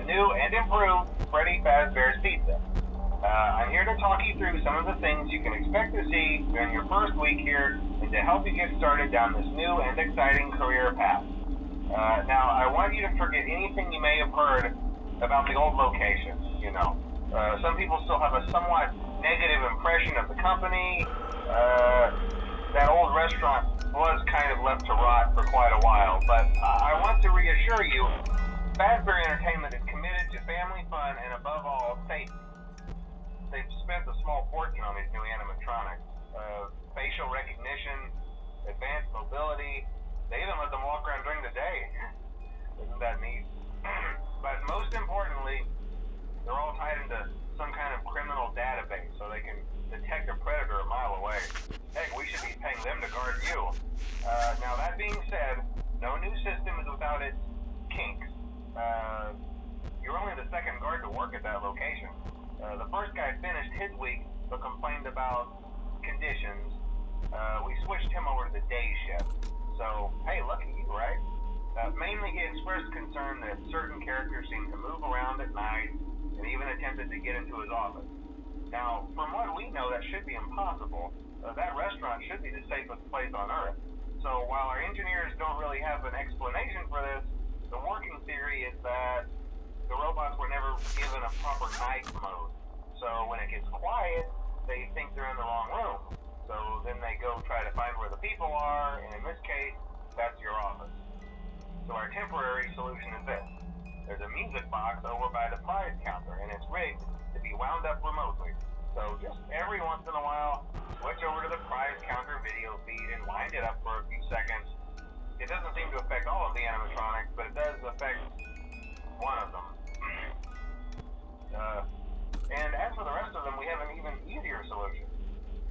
new and improved Freddy Fazbear's Pizza. I'm here to talk you through some of the things you can expect to see during your first week here and to help you get started down this new and exciting career path. Now, I want you to forget anything you may have heard about the old location. Some people still have a somewhat negative impression of the company. That old restaurant was kind of left to rot for quite a while, but I want to reassure you, Fazbear Entertainment is committed to family fun and above all, safety. They've spent a small fortune on these new animatronics. Facial recognition, advanced mobility. They even let them walk around during the day. Isn't that neat? But most importantly, they're all tied into some kind of criminal database so they can detect a predator a mile away. Heck, we should be paying them to guard you. Now that being said, no new system is without its kinks. You're only the second guard to work at that location. The first guy finished his week but complained about conditions. We switched him over to the day shift. So, hey, lucky you, right? Mainly he expressed concern that certain characters seemed to move around at night and even attempted to get into his office. Now, from what we know, that should be impossible. That restaurant should be the safest place on Earth. So while our engineers don't really have an explanation for this, the working theory is that the robots were never given a proper night mode. So when it gets quiet, they think they're in the wrong room. So then they go try to find where the people are, and in this case, that's your office. So our temporary solution is this. There's a music box over by the prize counter, and it's rigged to be wound up remotely. So just every once in a while, switch over to the prize counter video feed and wind it up for a few seconds. It doesn't seem to affect all of the animatronics, but it does affect one of them. And as for the rest of them, we have an even easier solution.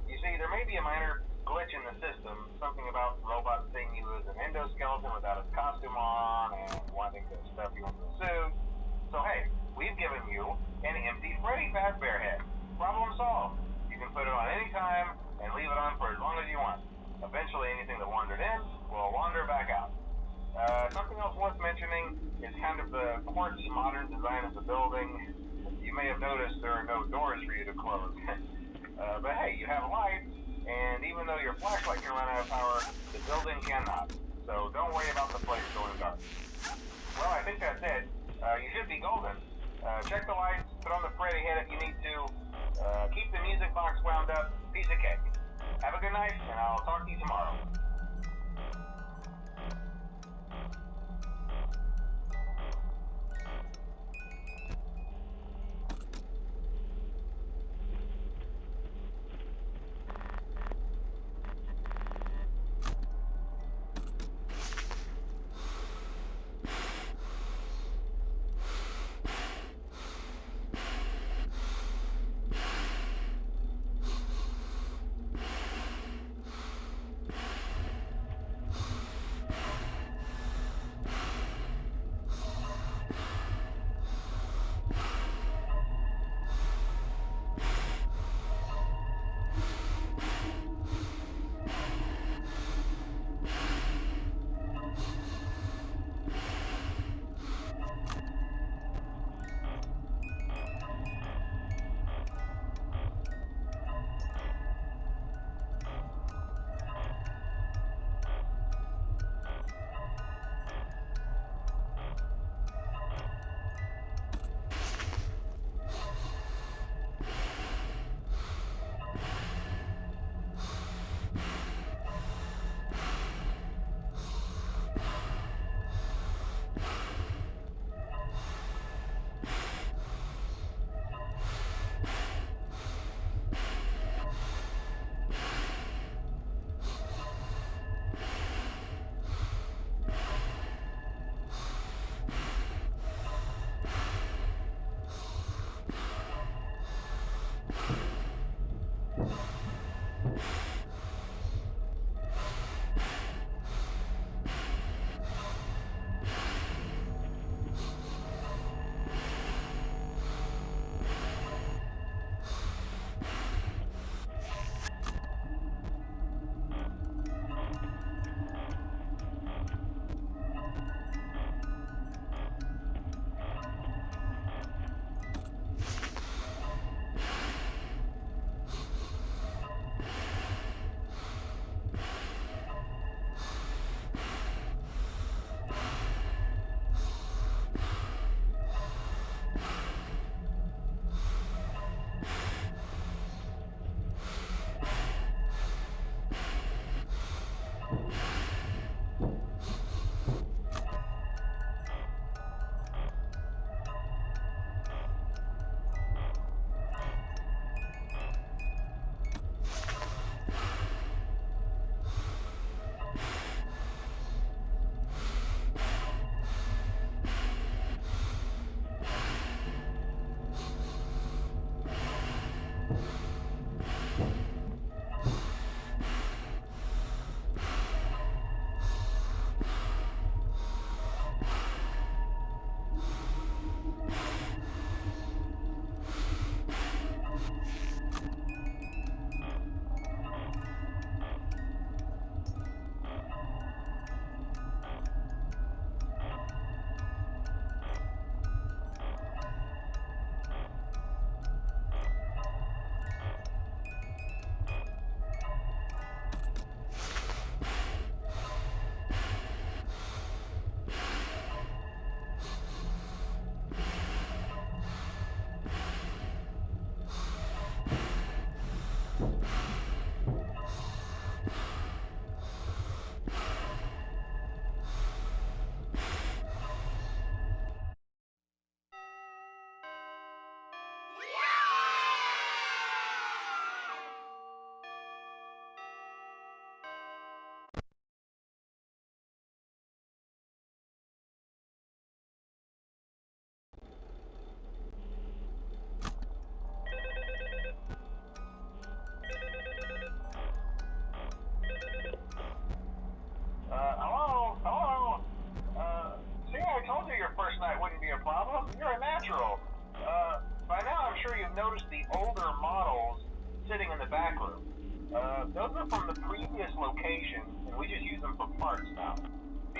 You see, there may be a minor glitch in the system, something about robots seeing you as an endoskeleton without a costume on and wanting to stuff you into a suit. So hey, we've given you an empty Freddy Fazbear head. Problem solved. You can put it on any time and leave it on for as long as you want. Eventually anything that wandered in will wander back out. Something else worth mentioning is kind of the quirky modern design of the building. You may have noticed there are no doors for you to close. But hey, you have lights, and even though your flashlight can run out of power, the building cannot. So don't worry about the place going dark. Well, I think that's it. You should be golden. Check the lights, put on the Freddy head if you need to. Keep the music box wound up. Piece of cake. Have a good night, and I'll talk to you tomorrow.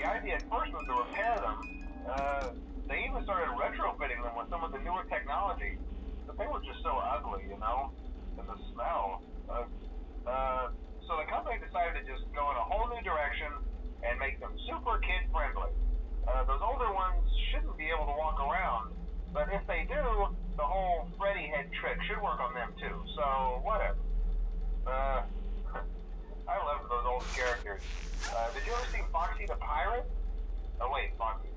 idea at first was to repair them. They even started retrofitting them with some of the newer technology, but they were just so ugly, you know, and the smell. So the company decided to just go in a whole new direction and make them super kid-friendly. Those older ones shouldn't be able to walk around, but if they do, the whole Freddy head trick should work on them too, so whatever. I loved those old characters. Did you ever see Foxy the Pirate? Oh wait, Foxy.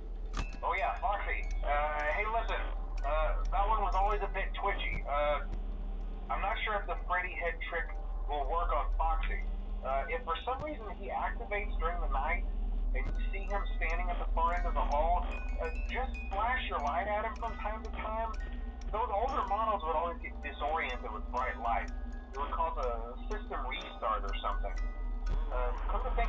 Oh yeah, Foxy. Hey listen, that one was always a bit twitchy. I'm not sure if the Freddy head trick will work on Foxy. If for some reason he activates during the night, and you see him standing at the far end of the hall, just flash your light at him from time to time. Those older models would always get disoriented with bright light. It would cause a system restart or something. Come to think